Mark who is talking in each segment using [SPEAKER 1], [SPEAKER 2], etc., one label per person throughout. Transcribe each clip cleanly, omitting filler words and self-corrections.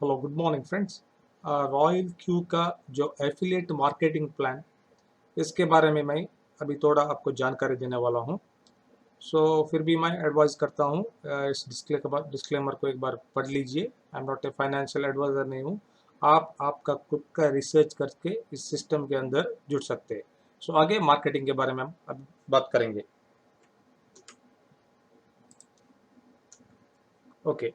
[SPEAKER 1] Hello good morning friends. Royal Q का जो affiliate marketing plan, इसके बारे में मैं अभी थोड़ा आपको जानकारी देने वाला हूँ। फिर भी मैं एडवाइस करता हूँ, इस डिस्क्लेमर को एक बार पढ़ लीजिए। I am not a financial advisor, नहीं हूँ। आप आपका खुद का रिसर्च करके इस सिस्टम के अंदर जुड़ सकते हैं। आगे मार्केटिंग के बारे में हम अब बात करेंगे। ओके।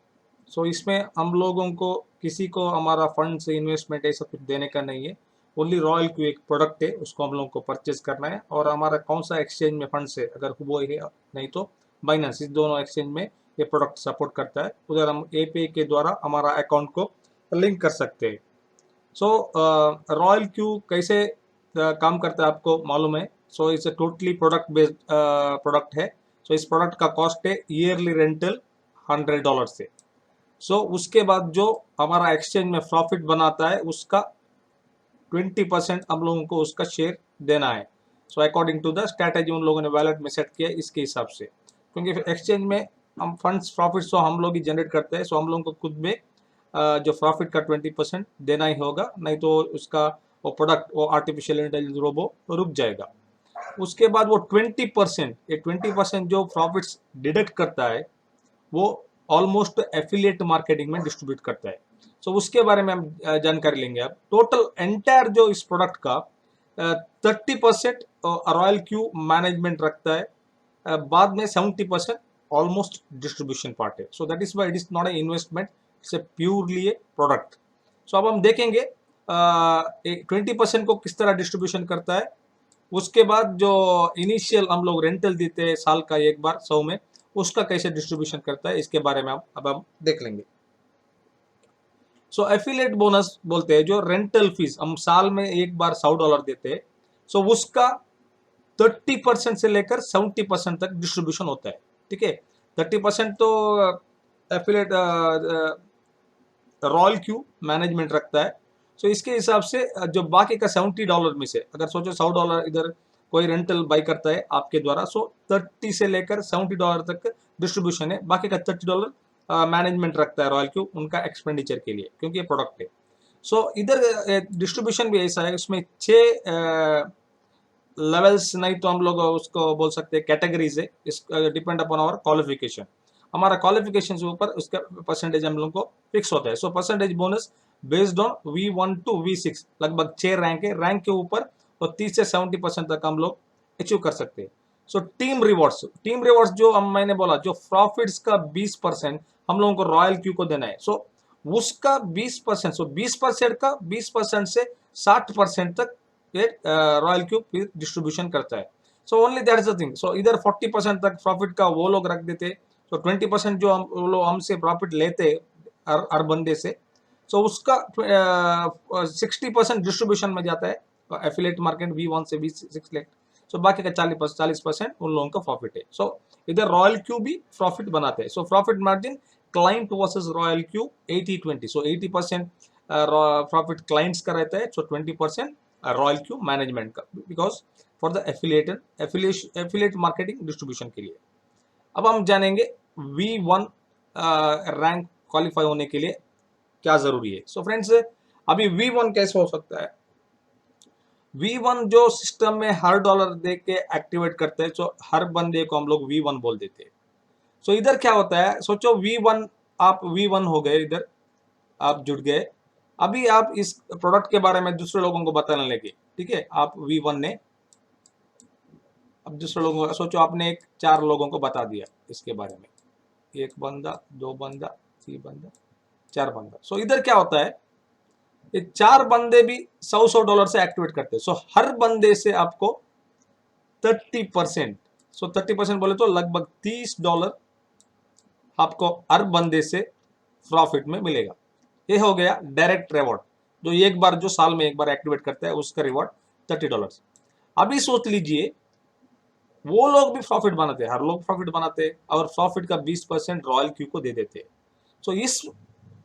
[SPEAKER 1] इसमें हम लोगों को किसी को हमारा फंड से इन्वेस्टमेंट ऐसा कुछ देने का नहीं है। ओनली रॉयल क्यू एक प्रोडक्ट है, उसको हम लोगों को परचेज करना है। और हमारा कौन सा एक्सचेंज में फंड से अगर वो है, नहीं तो बाइनेंस, इस दोनों एक्सचेंज में ये प्रोडक्ट सपोर्ट करता है। उधर हम एपीआई के द्वारा हमारा अकाउंट को लिंक कर सकते हैं। रॉयल क्यू कैसे काम करता है आपको मालूम है। It's a totally product based product है। इस प्रोडक्ट का कॉस्ट है ईयरली रेंटल $100 से। उसके बाद जो हमारा एक्सचेंज में प्रॉफिट बनाता है उसका 20% हम लोगों को उसका शेयर देना है। अकॉर्डिंग टू द स्ट्रैटेजी उन लोगों ने वैलेट में सेट किया, इसके हिसाब से। क्योंकि एक्सचेंज में हम फंड्स प्रॉफिट हम लोग ही जनरेट करते हैं। हम लोगों को खुद में जो प्रॉफिट का 20% देना ही होगा, नहीं तो उसका वो प्रोडक्ट, वो आर्टिफिशियल इंटेलिजेंस रोबो रुक जाएगा। उसके बाद वो 20%, ये 20% जो प्रॉफिट्स डिडक्ट करता है वो ऑलमोस्ट एफिलिएट मार्केटिंग में डिस्ट्रीब्यूट करता है। उसके बारे में हम जानकारी लेंगे। अब टोटल एंटायर जो इस प्रोडक्ट का 30% रॉयल क्यू मैनेजमेंट रखता है। बाद में 70% ऑलमोस्ट डिस्ट्रीब्यूशन पार्ट है। That is why it is not a investment, it's a purely A product. अब हम देखेंगे 20% को किस तरह डिस्ट्रीब्यूशन करता है। उसके बाद जो इनिशियल हम लोग रेंटल देते हैं साल का एक बार 100 में, उसका कैसे डिस्ट्रीब्यूशन करता है, इसके बारे में अब हम देख लेंगे। एफिलिएट बोनस बोलते हैं जो रेंटल फीस हम साल में एक बार $100 देते हैं। उसका 30% से लेकर 70% तक डिस्ट्रीब्यूशन होता है। ठीक है, 30% तो एफिलिएट रॉयल क्यू मैनेजमेंट रखता है। इसके हिसाब से जो बाकी का $70 में से, अगर सोचो $100 इधर कोई रेंटल बाई करता है आपके द्वारा, 30 से लेकर $70 तक डिस्ट्रीब्यूशन है। बाकी का $30 मैनेजमेंट रखता है रॉयल क्यू उनका एक्सपेंडिचर के लिए, क्योंकि ये प्रोडक्ट है। इधर डिस्ट्रीब्यूशन भी ऐसा है, उसमें 6 लेवल्स, नहीं तो हम लोग उसको बोल सकते हैं कैटेगरीज है। इस डिपेंड अपॉन आवर क्वालिफिकेशन, हमारा क्वालिफिकेशन के ऊपर उसका परसेंटेज हम लोग को फिक्स होता है। Percentage bonus based on V1 to V6, लगभग 6 रैंक है। रैंक के ऊपर और 30 से 70% तक हम लोग अचीव कर सकते हैं। टीम रिवॉर्ड्स जो मैंने बोला, जो प्रॉफिट्स का 20% हम लोगों को रॉयल क्यू को देना है। उसका 20%, 20% का 20% से 60% तक रॉयल क्यू फिर डिस्ट्रीब्यूशन करता है। Only that is the thing. इधर 40% तक प्रॉफिट का वो लोग रख देते। 20% जो वो लोग हमसे प्रॉफिट लेते हर बंदे से, उसका 60% डिस्ट्रीब्यूशन में जाता है एफिलेट मार्केट V1 से V6 लेट। बाकी का 40% उन लोगों का प्रॉफिट है। इधर रॉयल क्यू भी प्रॉफिट बनाते हैं। Profit margin client versus royal Q 80-20। 80% profit clients का रहता है, 20% रॉयल क्यू मैनेजमेंट का, because for the affiliate marketing distribution के लिए। अब हम जानेंगे V1 रैंक क्वालिफाई होने के लिए क्या जरूरी है। फ्रेंड्स, अभी V1 कैसे हो सकता है। V1 जो सिस्टम में हर डॉलर दे के एक्टिवेट करते हैं, हर बंदे को हम लोग V1 बोल देते हैं। इधर क्या होता है, सोचो V1, आप V1 हो गए, इधर आप जुड़ गए। अभी आप इस प्रोडक्ट के बारे में दूसरे लोगों को बताने लगे। ठीक है, आप V1 ने अब दूसरे लोगों को, सोचो आपने 4 लोगों को बता दिया इसके बारे में, 1 बंदा, 2 बंदा, 3 बंदा, 4 बंदा। इधर क्या होता है, ये 4 बंदे भी $100 से एक्टिवेट करते हैं। हर बंदे से आपको 30%, 30% बोले तो लगभग $30 आपको हर बंदे से प्रॉफिट में मिलेगा। ये हो गया डायरेक्ट रिवॉर्ड, जो एक बार, जो साल में एक बार एक्टिवेट करता है, उसका रिवॉर्ड $30। अभी सोच लीजिए, वो लोग भी प्रॉफिट बनाते हैं, हर लोग प्रॉफिट बनाते हैं, और प्रॉफिट का 20% रॉयल क्यू को दे देते हैं।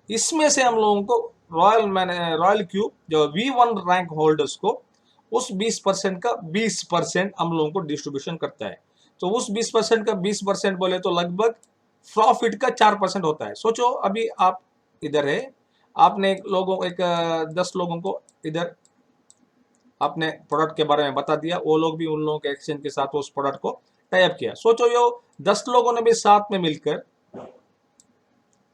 [SPEAKER 1] इसमें से हम लोगों को रॉयल क्यू जो V1 रैंक होल्डर्स को, उस 20% का 20% हम लोगों को डिस्ट्रीब्यूशन करता है। उस 20% का 20% बोले तो लगभग प्रॉफिट का 4% होता है। सोचो अभी आप इधर है, आपने एक 10 लोगों को इधर आपने प्रोडक्ट के बारे में बता दिया, वो लोग भी उन लोगों के एक्सचेंज के साथ उस प्रोडक्ट को टाई अप किया। सोचो यो 10 लोगों ने भी साथ में मिलकर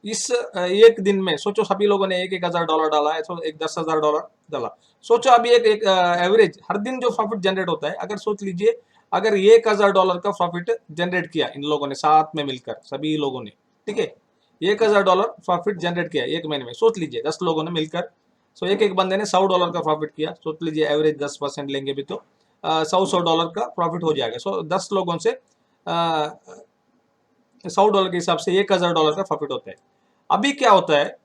[SPEAKER 1] इस एक दिन में, सोचो सभी लोगों ने $1,000 डाला है, तो एक $10,000 डाला। सोचो अभी एक एवरेज हर दिन जो प्रॉफिट जनरेट होता है, अगर सोच लीजिए अगर $1,000 का प्रॉफिट जनरेट किया इन लोगों ने साथ में मिलकर, सभी लोगों ने, ठीक है, $1,000 प्रॉफिट जनरेट किया एक महीने में, सोच लीजिए 10 लोगों ने मिलकर। सो एक एक बंदे ने $100 का प्रॉफिट किया, सोच लीजिए एवरेज 10% लेंगे भी तो $100 का प्रॉफिट हो जाएगा। सो 10 लोगों से $100 के हिसाब से $1,000 का प्रॉफिट होता है। अभी क्या होता है,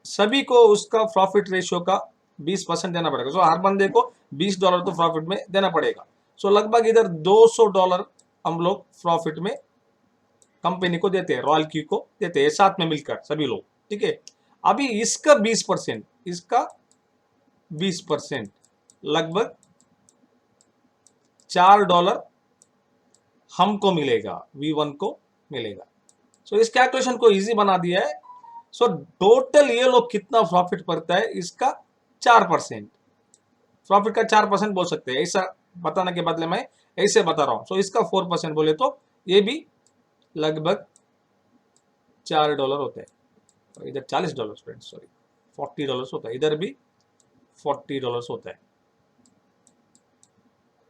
[SPEAKER 1] सभी को उसका प्रॉफिट रेशियो का 20% देना पड़ेगा। सो हर बंदे को $20 तो प्रॉफिट में देना पड़ेगा। सो लगभग इधर $200 हम लोग प्रॉफिट में कंपनी को देते हैं, रॉयल क्यू को देते हैं साथ में मिलकर सभी लोग, ठीक है। अभी इसका 20%, इसका 20% लगभग $4 हमको मिलेगा, V1 को मिलेगा। सो इस कैलकुलेशन को इजी बना दिया है। सो टोटल ये लोग कितना प्रॉफिट पड़ता है, इसका 4%, प्रॉफिट का 4% बोल सकते हैं, ऐसा बताने के बदले मैं ऐसे बता रहा हूं। सो इसका 4% बोले तो ये भी लगभग $4 होता है, और इधर $40 फ्रेंड्स, सॉरी $40 होता है, इधर भी $40 होता है।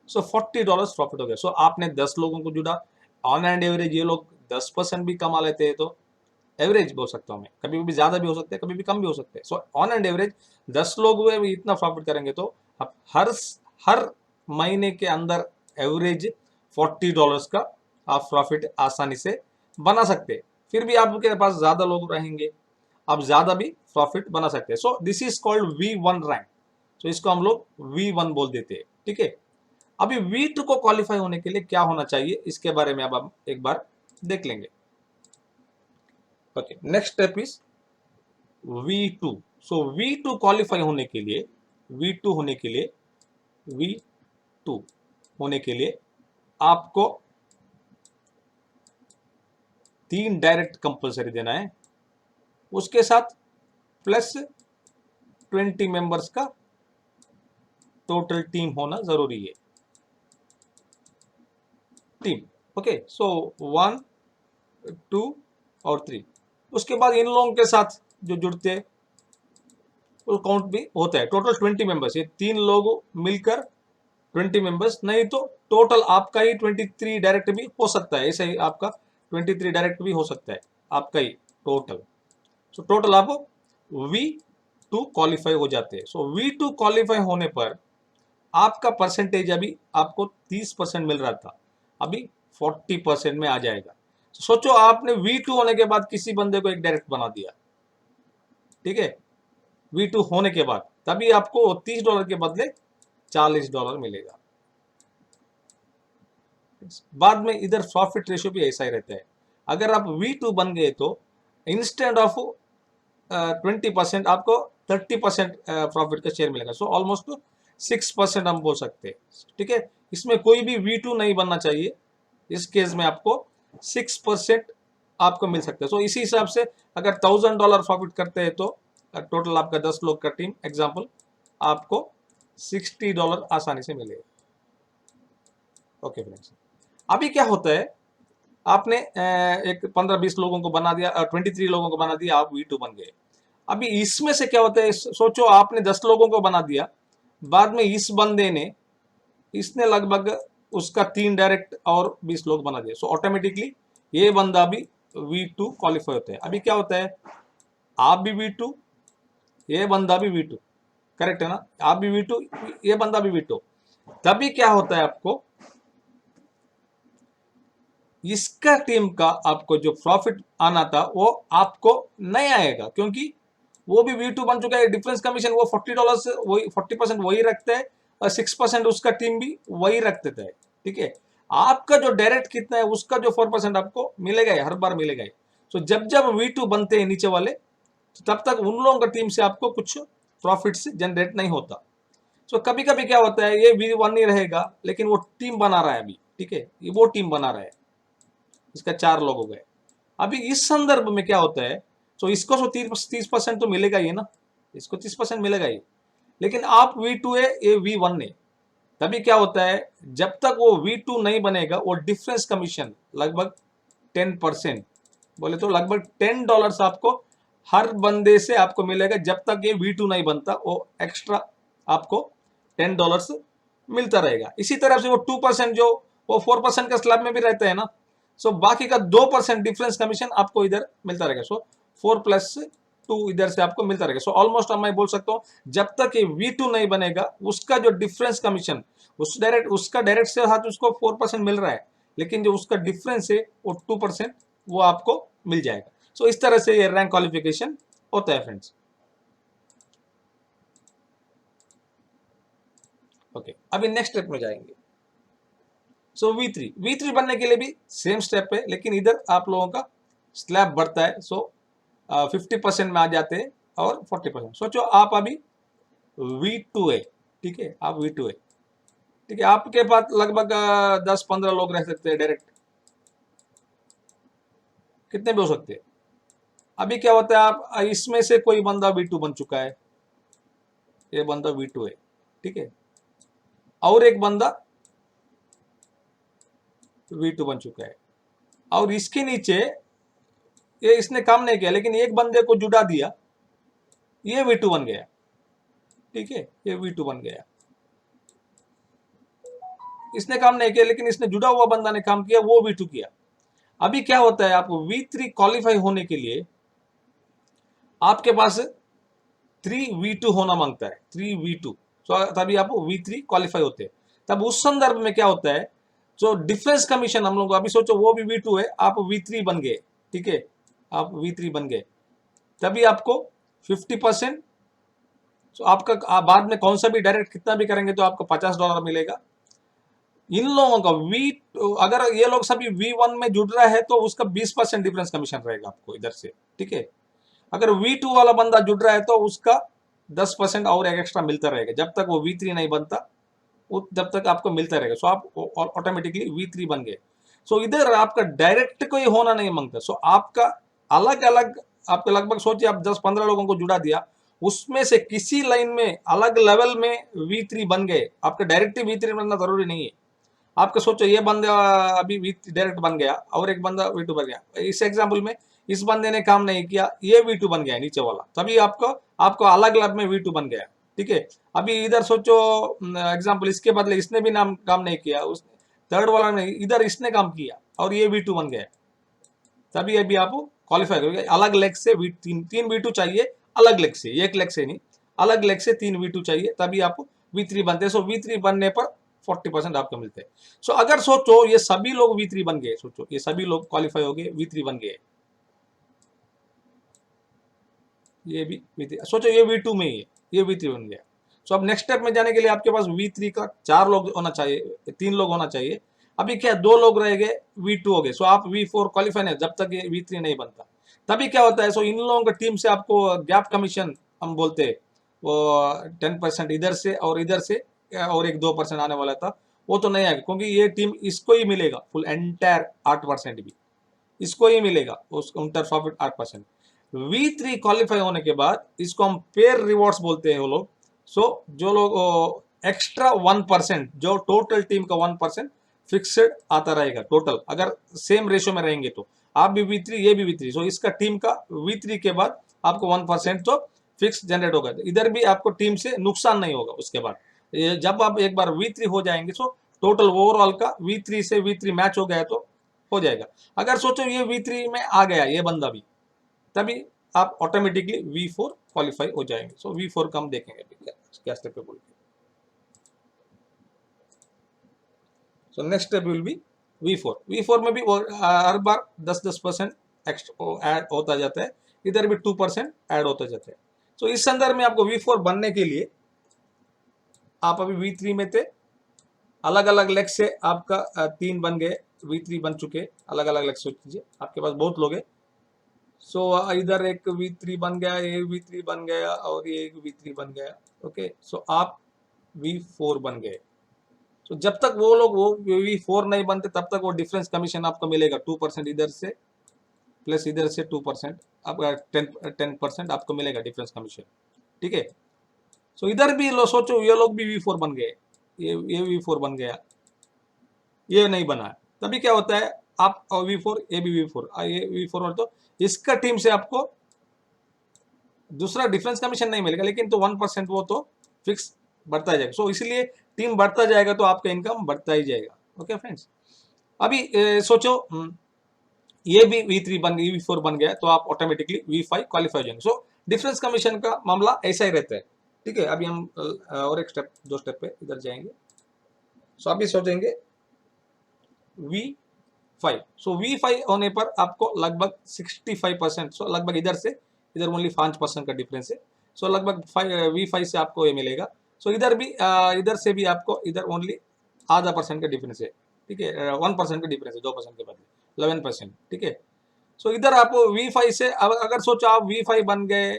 [SPEAKER 1] सो $40 प्रॉफिट हो गया। सो आपने 10 लोगों को जुड़ा, ऑन एंड एवरेज ये लोग 10% भी कमा लेते हैं, तो एवरेज बोल सकता हूँ मैं, कभी भी ज्यादा भी हो सकते हैं, कभी भी कम भी हो सकते हैं। सो ऑन एंड एवरेज 10 लोग हुए भी इतना प्रॉफिट करेंगे, तो आप हर महीने के अंदर एवरेज $40 का आप प्रॉफिट आसानी से बना सकते हैं। फिर भी आपके पास ज्यादा लोग रहेंगे, आप ज्यादा भी प्रॉफिट बना सकते हैं। So this is called V1 rank. तो इसको हम लोग V1 बोल देते हैं, ठीक है। अभी V2 को क्वालिफाई होने के लिए क्या होना चाहिए, इसके बारे में अब हम एक बार देख लेंगे। Okay, next step is V2। So V2 qualify होने के लिए, V2 होने के लिए, V2 होने के लिए आपको 3 डायरेक्ट कंपलसरी देना है, उसके साथ प्लस 20 मेंबर्स का टोटल टीम होना जरूरी है, टीम। ओके, सो 1, 2 और 3। उसके बाद इन लोगों के साथ जो जुड़ते हैं वो काउंट भी होता है, टोटल 20 मेंबर्स। ये 3 लोग मिलकर 20 मेंबर्स, नहीं तो टोटल आपका ही 23 डायरेक्ट भी हो सकता है, ऐसे ही आपका 23 डायरेक्ट भी हो सकता है आपका ही टोटल। सो टोटल आप V2 क्वालिफाई हो जाते हैं। सो V2 क्वालिफाई होने पर आपका परसेंटेज अभी आपको 30% मिल रहा था, अभी 40% में आ जाएगा। सोचो आपने V2 होने के बाद किसी बंदे को एक डायरेक्ट बना दिया, ठीक है, V2 होने के बाद, तभी आपको $30 के बदले $40 मिलेगा। बाद में इधर प्रॉफिट रेशियो भी ऐसा ही रहता है। अगर आप V2 बन गए तो इंस्टेंट ऑफ 20% आपको 30% प्रॉफिट का शेयर मिलेगा। सो ऑलमोस्ट 6% हम बोल सकते हैं, ठीक है। इसमें कोई भी V2 नहीं बनना चाहिए, इस केस में आपको 6% आपको मिल सकता है। सो इसी हिसाब से अगर $1,000 प्रॉफिट करते हैं तो टोटल आपका 10 लोग का टीम एग्जाम्पल, आपको $60 आसानी से मिलेगा। ओके फ्रेंड्स, अभी क्या होता है, आपने एक 15-20 लोगों को बना दिया, 23 लोगों को बना दिया, आप V2 बन गए। अभी इसमें से क्या होता है, सोचो आपने 10 लोगों को बना दिया, बाद में इस बंदे ने, इसने लगभग उसका 3 डायरेक्ट और 20 लोग बना दिए। सो ऑटोमेटिकली ये बंदा भी V2 क्वालिफाई होता है। अभी क्या होता है, आप भी V2, ये बंदा भी V2, करेक्ट है ना, आप भी V2, ये बंदा भी V2। तभी क्या होता है, आपको इसका टीम का आपको जो प्रॉफिट आना था वो आपको नहीं आएगा, क्योंकि वो भी V2 बन चुका है। डिफरेंस कमीशन वो $40 से वही 40% वही रखते हैं, और 6% उसका टीम भी वही रख देता है, ठीक है। आपका जो डायरेक्ट कितना है उसका जो 4% आपको मिलेगा ही, हर बार मिलेगा ही। तो जब जब V2 बनते हैं नीचे वाले, तो तब तक उन लोगों का टीम से आपको कुछ प्रॉफिट जनरेट नहीं होता। तो कभी कभी क्या होता है, ये V1 ही रहेगा, लेकिन वो टीम बना रहा है अभी, ठीक है, ये वो टीम बना रहा है, इसका 4 लोग हो गए। अभी इस संदर्भ में क्या होता है, तो इसको तो 30% तो मिलेगा ही ना, इसको 30% मिलेगा ही। लेकिन आप V2 है, ये V1 है, तभी क्या होता है, जब तक वो V2 नहीं बनेगा वो डिफरेंस कमीशन लगभग 10%, बोले तो लगभग $10 आपको हर बंदे से आपको मिलेगा। जब तक ये V2 नहीं बनता वो एक्स्ट्रा आपको $10 मिलता रहेगा। इसी तरह से वो 2% जो वो 4% का स्लैब में भी रहता है ना, सो बाकी का 2% डिफरेंस कमीशन आपको इधर मिलता रहेगा। सो 4+2 इधर से आपको मिलता रहेगा। सो ऑलमोस्ट मैं बोल सकता हूँ जब तक ये V2 नहीं बनेगा उसका जो डिफरेंस कमीशन उसका डायरेक्ट से हाथ उसको 4% मिल रहा है, लेकिन जो उसका डिफरेंस है वो 2% वो आपको मिल जाएगा। सो इस तरह से ये रैंक क्वालिफिकेशन होता है फ्रेंड्स। ओके, अभी नेक्स्ट स्टेप में जाएंगे। सो V3 बनने के लिए भी सेम स्टेप है, लेकिन इधर आप लोगों का स्लैब बढ़ता है। सो 50% में आ जाते हैं और 40%। सोचो आप अभी V2 है, ठीक है, आप V2 है, ठीक है, आपके पास लगभग 10-15 लोग रह सकते हैं डायरेक्ट, कितने भी हो सकते हैं। अभी क्या होता है, आप इसमें से कोई बंदा V2 बन चुका है, ये बंदा V2 है, ठीक है, और एक बंदा V2 बन चुका है, और इसके नीचे ये इसने काम नहीं किया लेकिन एक बंदे को जुड़ा दिया, ये V2 बन गया, ठीक है, ये V2 बन गया। इसने काम नहीं किया लेकिन इसने जुड़ा हुआ बंदा ने काम किया, वो V2 किया। अभी क्या होता है, आपको V3 क्वालिफाई होने के लिए आपके पास 3V2 होना मांगता है, 3V2। तो तभी आप V3 क्वालिफाई होते हैं। तब उस संदर्भ में क्या होता है, जो डिफरेंस कमीशन हम लोग अभी सोचो वो भी V2 है, आप V3 बन गए, ठीक है, आप V3 बन गए, तभी आपको 50%। तो आपका बाद में कौन सा भी डायरेक्ट कितना भी करेंगे तो आपको $50 मिलेगा। इन लोगों का अगर ये लोग सभी V1 में जुड़ रहा है तो उसका 20% डिफरेंस कमीशन रहेगा आपको इधर से, ठीक है। अगर V2 वाला बंदा जुड़ रहा है तो उसका 10% और एक एक्स्ट्रा मिलता रहेगा, जब तक वो V3 नहीं बनता जब तक आपको मिलता रहेगा। सो आप ऑटोमेटिकली V3 बन गए। सो इधर आपका डायरेक्ट कोई होना नहीं मांगता। सो आपका अलग अलग, आपको लगभग सोचिए आप 10-15 लोगों को जुड़ा दिया, उसमें से किसी लाइन में अलग लेवल में V3 बन गए। आपका डायरेक्ट V3 बनना जरूरी नहीं है। आपका सोचो ये बंदा अभी डायरेक्ट बन गया और एक बंदा V2 बन गया। इस एग्जाम्पल में इस बंदे ने काम नहीं किया, ये V2 बन गया नीचे वाला, तभी आपको आपको अलग लैब में V2 बन गया, ठीक है। अभी इधर सोचो एग्जाम्पल, इसके बदले इसने भी नाम काम नहीं किया, उस थर्ड वाला ने इधर इसने काम किया और ये V2 बन गया, तभी अभी आप क्वालिफाई करोगे। अलग लेग से तीन V2 चाहिए, अलग लेग से, एक लेग से नहीं, अलग लेग से 3 V2 चाहिए, तभी आप V3 बनते हैं। सो V3 बनने पर 40% आपको मिलते हैं। सो अगर सोचो ये सभी लोग V3 बन गए, सोचो ये सभी लोग क्वालिफाई हो गए, V3 बन गए, ये भी V3, सोचो ये V2 में ही है, ये V3 बन गया। सो अब नेक्स्ट स्टेप में जाने के लिए आपके पास V3 का 4 लोग होना चाहिए, 3 लोग होना चाहिए। अभी क्या 2 लोग रह गए, V2 हो गए। सो आप V4 क्वालिफाई नहीं, जब तक ये V3 नहीं बनता। तभी क्या होता है, सो इन लोगों की टीम से आपको गैप कमीशन हम बोलते हैं, वो 10% इधर से और एक 2% आने वाला था, वो तो नहीं आएगा क्योंकि ये टीम इसको ही मिलेगा फुल एंटायर 8% भी इसको ही मिलेगा, उसका उनका प्रॉफिट 8%। V3 क्वालिफाई होने के बाद इसको हम पेयर रिवॉर्ड्स बोलते हैं वो लोग। सो जो लोग एक्स्ट्रा 1%, जो टोटल टीम का 1% फिक्स्ड आता रहेगा टोटल, अगर सेम रेशियो में रहेंगे तो आप भी V3 ये भी V3। सो इसका टीम का V3 के बाद आपको 1% तो फिक्स जनरेट होगा, इधर भी आपको टीम से नुकसान नहीं होगा। उसके बाद जब आप एक बार V3 हो जाएंगे सो टोटल ओवरऑल का V3 से V3 मैच हो गया तो हो जाएगा। अगर सोचो ये V3 में आ गया ये बंदा भी, तभी आप ऑटोमेटिकली V4 क्वालिफाई हो जाएंगे। सो V4 का हम देखेंगे क्या स्टेप पे बोल के। So next step will be V4 में भी हर बार 10% एक्स्ट्रा ऐड होता जाता है, इधर भी 2% ऐड होता जाता है। सो इस संदर्भ में आपको V4 बनने के लिए आप अभी V3 में थे, अलग अलग लेग से आपका 3 बन गए, V3 बन चुके, अलग अलग लेग सोच लीजिए आपके पास बहुत लोग हैं। सो इधर एक V3 बन गया, ये V3 बन गया और ये एक V3 बन गया, ओके। सो आप V4 बन गए। तो जब तक वो लोग वो V4 नहीं बनते तब तक वो डिफरेंस कमीशन आपको मिलेगा 2% इधर से प्लस इधर से 2%, आपका 10% आपको मिलेगा डिफरेंस कमीशन, ठीक है। सो इधर भी लो सोचो, ये लोग भी V4 बन गए, ये V4 बन गया, ये नहीं बना है, तभी क्या होता है, आप V4, ये भी V4, ये V4 और, तो इसका टीम से आपको दूसरा डिफरेंस कमीशन नहीं मिलेगा, लेकिन तो 1% वो तो फिक्स बढ़ता जाएगा। सो इसलिए टीम बढ़ता जाएगा तो आपका इनकम बढ़ता ही जाएगा। ओके फ्रेंड्स, अभी सोचो ये भी V3 बन गई, V4 बन गया, तो आप ऑटोमेटिकली V5 क्वालिफाई हो जाएंगे। सो डिफरेंस कमीशन का मामला ऐसा ही रहता है, ठीक है। अभी हम और एक स्टेप, 2 स्टेप पे इधर जाएंगे। सो अभी सोचेंगे V5, सो V5 होने पर आपको लगभग 65%, सो लगभग इधर से इधर ओनली 5% का डिफरेंस है, सो लगभग V5 से आपको ये मिलेगा। सो इधर भी इधर से भी आपको इधर ओनली आधा % का डिफरेंस है, ठीक है, 1% का डिफरेंस है, 2% के बदले 11%, ठीक है। सो इधर आप V5 से अगर सोचो आप V5 बन गए,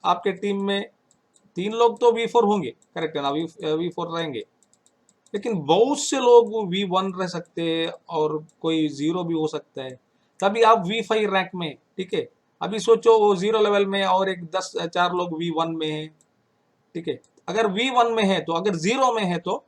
[SPEAKER 1] आपके टीम में 3 लोग तो V4 होंगे, करेक्ट है ना, V4 रहेंगे, लेकिन बहुत से लोग V1 रह सकते हैं और कोई 0 भी हो सकता है, तभी आप V5 रैंक में, ठीक है। अभी सोचो वो 0 लेवल में और एक 4 लोग V1 में है, ठीक है। अगर V1 में है तो, अगर 0 में है तो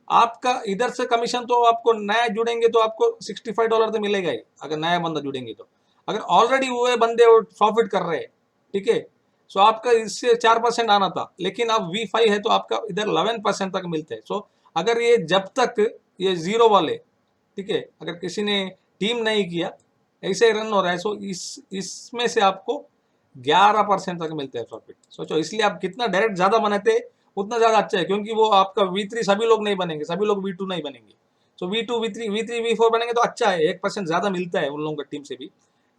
[SPEAKER 1] आपका इधर से कमीशन तो आपको नया जुड़ेंगे तो आपको $65 तो मिलेगा ही, अगर नया बंदा जुड़ेंगे तो। अगर ऑलरेडी हुए बंदे प्रॉफिट कर रहे हैं, ठीक है, सो आपका इससे 4% आना था, लेकिन अब V5 है तो आपका इधर 11% तक मिलता है। सो अगर ये जब तक ये 0 वाले, ठीक है, अगर किसी ने टीम नहीं किया, ऐसे ही रन हो रहा है, सो इसमें से आपको 11% तक मिलता है प्रॉफिट। सोचो, इसलिए आप कितना डायरेक्ट ज्यादा बनाते हैं उतना ज्यादा अच्छा है, क्योंकि वो आपका V3 सभी लोग नहीं बनेंगे, सभी लोग V2 नहीं बनेंगे। सो V2 V3 V4 बनेंगे तो अच्छा है, 1% ज्यादा मिलता है उन लोगों का टीम से भी।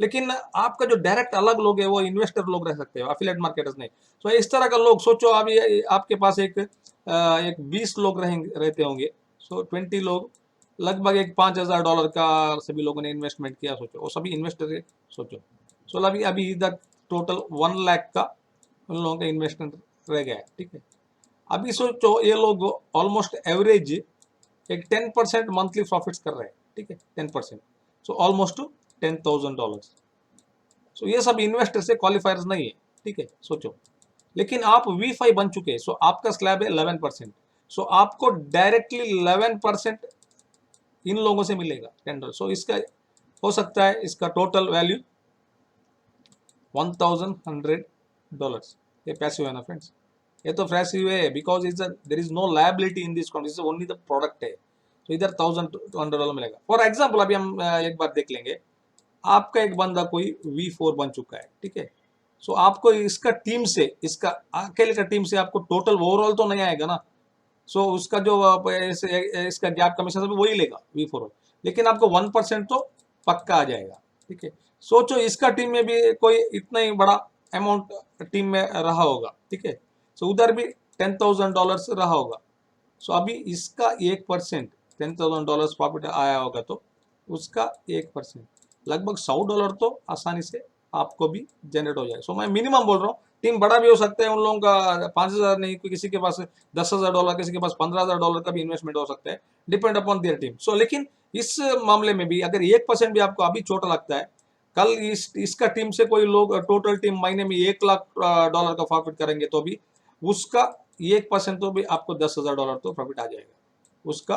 [SPEAKER 1] लेकिन आपका जो डायरेक्ट अलग लोग है वो इन्वेस्टर लोग रह सकते हैं, अफिलिएट मार्केटर्स नहीं। तो इस तरह का लोग, सोचो अभी आपके पास एक 20 लोग रहते होंगे, सो 20 लोग, लगभग एक $5,000 का सभी लोगों ने इन्वेस्टमेंट किया, सोचो वो सभी इन्वेस्टर है, सोचो। सो अभी अभी इधर टोटल 1 लाख का उन लोगों का इन्वेस्टमेंट रह गया है, ठीक है। अभी सोचो ये लोग ऑलमोस्ट एवरेज एक 10% मंथली प्रॉफिट्स कर रहे हैं, ठीक है, 10%, सो ऑलमोस्ट $10,000। सो ये सब इन्वेस्टर से क्वालिफायर्स नहीं है, ठीक है, सोचो। लेकिन आप V5 बन चुके हैं, सो आपका स्लैब है 11%, सो आपको डायरेक्टली 11% इन लोगों से मिलेगा $10। सो इसका हो सकता है इसका टोटल वैल्यू $1,100। ये पैसिव है ना फ्रेंड्स, ये तो पैसिव है, because is there is no liability in this account, is only the product है। तो इधर $1,200 मिलेगा। फॉर एग्जाम्पल अभी हम एक बार देख लेंगे, आपका एक बंदा कोई V4 बन चुका है, ठीक है। सो आपको इसका टीम से, इसका अकेले का टीम से आपको टोटल ओवरऑल तो नहीं आएगा ना, सो उसका जो इसका गैप कमीशन सब वही लेगा V4, लेकिन आपको 1% तो पक्का आ जाएगा, ठीक है। सोचो इसका टीम में भी कोई इतना ही बड़ा अमाउंट टीम में रहा होगा, ठीक है, सो उधर भी $10,000 रहा होगा। सो अभी इसका 1%, $10,000 प्रॉफिट आया होगा तो उसका 1%, लगभग $100 तो आसानी से आपको भी जनरेट हो जाएगा। सो मैं मिनिमम बोल रहा हूँ, टीम बड़ा भी हो सकता है, उन लोगों का 5,000 नहीं, किसी के पास $10,000, किसी के पास $15,000 का भी इन्वेस्टमेंट हो सकता है, डिपेंड अपॉन देयर टीम। सो लेकिन इस मामले में भी अगर 1% भी आपको अभी छोटा लगता है, कल इसका टीम से कोई लोग टोटल टीम महीने में $1,00,000 का प्रॉफिट करेंगे तो भी उसका 1% तो भी आपको $10,000 तो प्रॉफिट आ जाएगा, उसका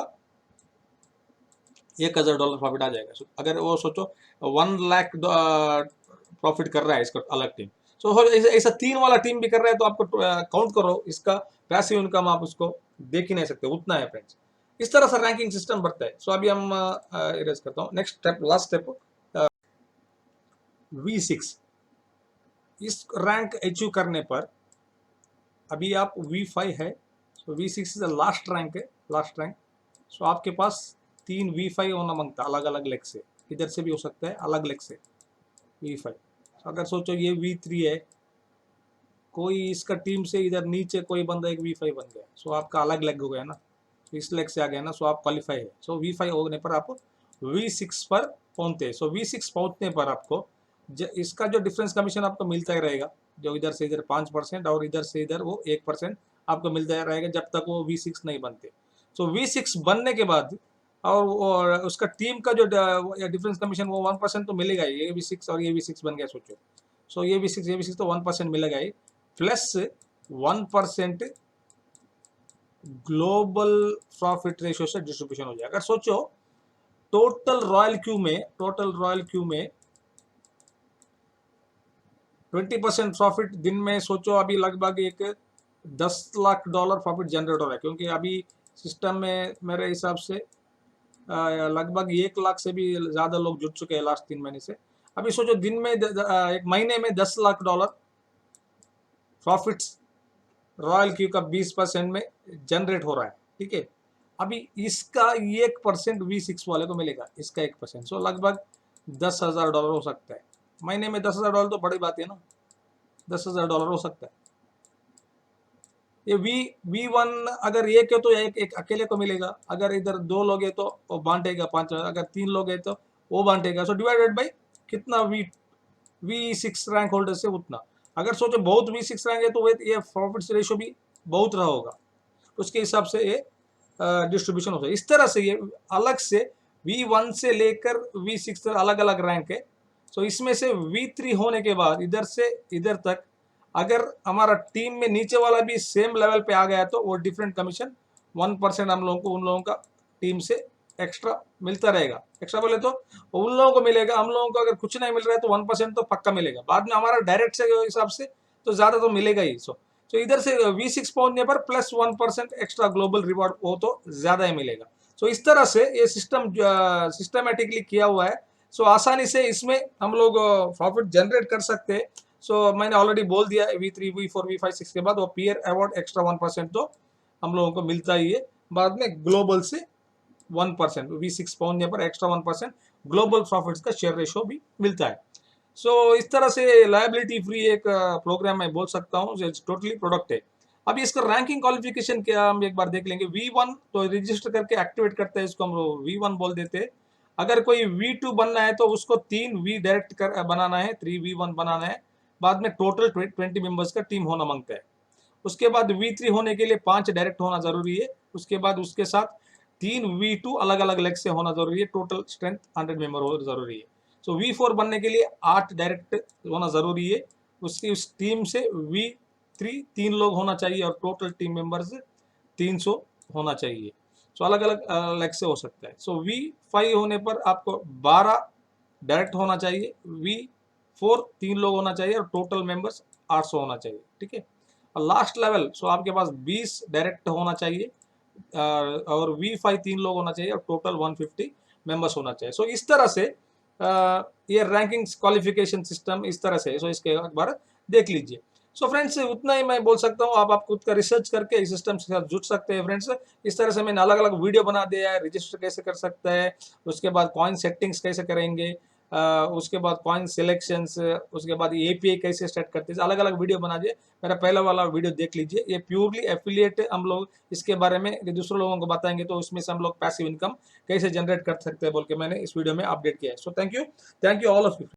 [SPEAKER 1] $1,000 प्रॉफिट आ जाएगा। अगर वो सोचो 1 लाख प्रॉफिट कर रहा है इसका अलग टीम, सो ऐसा 3 वाला टीम भी कर रहा है तो आपको काउंट करो, इसका पैसिव इनकम आप उसको देख ही नहीं सकते, उतना है फ्रेंड्स। इस तरह से रैंकिंग सिस्टम बढ़ता है। सो अभी हम इरेज करता हूँ, next step, last step, V6। इस रैंक अचीव करने पर अभी आप V5 है, सो V6 is the last rank है, लास्ट रैंक। सो आपके पास 3 V5 होना मांगता है, अलग अलग लेग से, इधर से भी हो सकता है अलग लेग से V5। so अगर सोचो ये V3 है, कोई इसका टीम से इधर नीचे कोई बंदा एक V5 बन गया, सो आपका अलग लेग हो गया ना, इस लेग से आ गया ना, सो आप क्वालिफाई है। सो V5 होने पर आप V6 पर पहुंचते हैं। सो V6 पहुंचने पर आपको इसका जो डिफरेंस कमीशन आपको मिलता ही रहेगा, जो इधर से इधर 5% और इधर से इधर वो 1% आपको मिलता रहेगा जब तक वो V6 नहीं बनते। सो V6 बनने के बाद और उसका टीम का जो डिफरेंस कमीशन वो 1% तो मिलेगा ही, ये भी 6 और ये भी 6 बन गया सोचो। सो ये भी 6 तो 1% मिलेगा ही, प्लस 1% ग्लोबल प्रॉफिट रेशियो से डिस्ट्रीब्यूशन हो जाएगा। अगर सोचो टोटल रॉयल क्यू में 20% प्रॉफिट दिन में, सोचो अभी लगभग एक $10 लाख प्रॉफिट जनरेट हो रहा है, क्योंकि अभी सिस्टम में मेरे हिसाब से लगभग 1 लाख से भी ज़्यादा लोग जुड़ चुके हैं लास्ट 3 महीने से। अभी सोचो दिन में एक महीने में $10 लाख प्रॉफिट्स रॉयल क्यू का 20% में जनरेट हो रहा है, ठीक है। अभी इसका 1% V6 वाले को मिलेगा, इसका 1%, सो लगभग $10,000 हो सकता है महीने में। $10,000 तो बड़ी बात है ना, $10,000 हो सकता है। ये V1 अगर एक है तो एक अकेले को मिलेगा, अगर इधर 2 लोग है तो वो बांटेगा 5,000, अगर 3 लोग है तो वो बांटेगा। सो डिवाइडेड बाई कितना V6 रैंक होल्डर से उतना। अगर सोचो बहुत V6 रैंक है तो ये प्रॉफिट रेशियो भी बहुत रहा होगा, उसके हिसाब से ये डिस्ट्रीब्यूशन होता है। इस तरह से ये अलग से V1 से लेकर V6 तक अलग अलग रैंक है। सो इसमें से V3 होने के बाद इधर से इधर तक अगर हमारा टीम में नीचे वाला भी सेम लेवल पे आ गया तो वो डिफरेंट कमीशन 1% हम लोगों को उन लोगों का टीम से एक्स्ट्रा मिलता रहेगा। एक्स्ट्रा बोले तो उन लोगों को मिलेगा, हम लोगों को अगर कुछ नहीं मिल रहा है तो 1% तो पक्का मिलेगा। बाद में हमारा डायरेक्ट से हिसाब से तो ज्यादा तो मिलेगा ही। सो इधर से V6 पहुंचने पर प्लस 1% एक्स्ट्रा ग्लोबल रिवॉर्ड वो तो ज्यादा ही मिलेगा। सो इस तरह से ये सिस्टम सिस्टमेटिकली किया हुआ है। सो आसानी से इसमें हम लोग प्रॉफिट जनरेट कर सकते हैं। सो मैंने ऑलरेडी बोल दिया V3 V4 V5 6 के बाद वो पीयर अवार्ड एक्स्ट्रा 1% तो हम लोगों को मिलता ही है। बाद में ग्लोबल से 1% V6 पहुंचने पर एक्स्ट्रा 1% ग्लोबल प्रॉफिट्स का शेयर रेशियो भी मिलता है। सो इस तरह से लायबिलिटी फ्री एक प्रोग्राम मैं बोल सकता हूँ, टोटली प्रोडक्ट है। अभी इसका रैंकिंग क्वालिफिकेशन क्या हम एक बार देख लेंगे। V1 तो रजिस्टर करके एक्टिवेट करते हैं, इसको हम V1 बोल देते हैं। अगर कोई V2 बनना है तो उसको 3 V डायरेक्ट कर बनाना है, 3V1 बनाना है। बाद में टोटल 20 मेंबर्स का टीम होना मांगता है। उसके बाद V3 होने के लिए 5 डायरेक्ट होना जरूरी है। उसके बाद उसके साथ 3 V2 अलग अलग लेग से होना जरूरी है, टोटल स्ट्रेंथ 100 मेंबर हो जरूरी है। सो V4 बनने के लिए 8 डायरेक्ट होना जरूरी है। उसकी उस टीम से V3 3 लोग होना चाहिए और टोटल टीम मेंबर्स 300 होना चाहिए। सो अलग अलग लेग से हो सकता है। सो V5 होने पर आपको 12 डायरेक्ट होना चाहिए, V4 3 लोग होना चाहिए और टोटल मेंबर्स 800 होना चाहिए, ठीक है। और लास्ट लेवल सो आपके पास 20 डायरेक्ट होना चाहिए और V5 3 लोग होना चाहिए और टोटल 150 मेंबर्स होना चाहिए। सो इस तरह से ये रैंकिंग क्वालिफिकेशन सिस्टम इस तरह से। सो इसके एक बार देख लीजिए। सो फ्रेंड्स इतना ही मैं बोल सकता हूँ, आप खुद का रिसर्च करके इस सिस्टम के साथ जुड़ सकते हैं फ्रेंड्स। इस तरह से मैंने अलग अलग वीडियो बना दिया है, रजिस्टर कैसे कर सकता है, उसके बाद कॉइन सेटिंग्स कैसे करेंगे, उसके बाद कॉइन सिलेक्शंस, उसके बाद एपीआई कैसे सेट करते हैं, अलग अलग वीडियो बना दिए। मेरा पहला वाला वीडियो देख लीजिए। ये प्योरली एफिलिएट हम लोग इसके बारे में दूसरे लोगों को बताएंगे तो उसमें से हम लोग पैसिव इनकम कैसे जनरेट कर सकते हैं बोल के मैंने इस वीडियो में अपडेट किया है। So thank you all of you.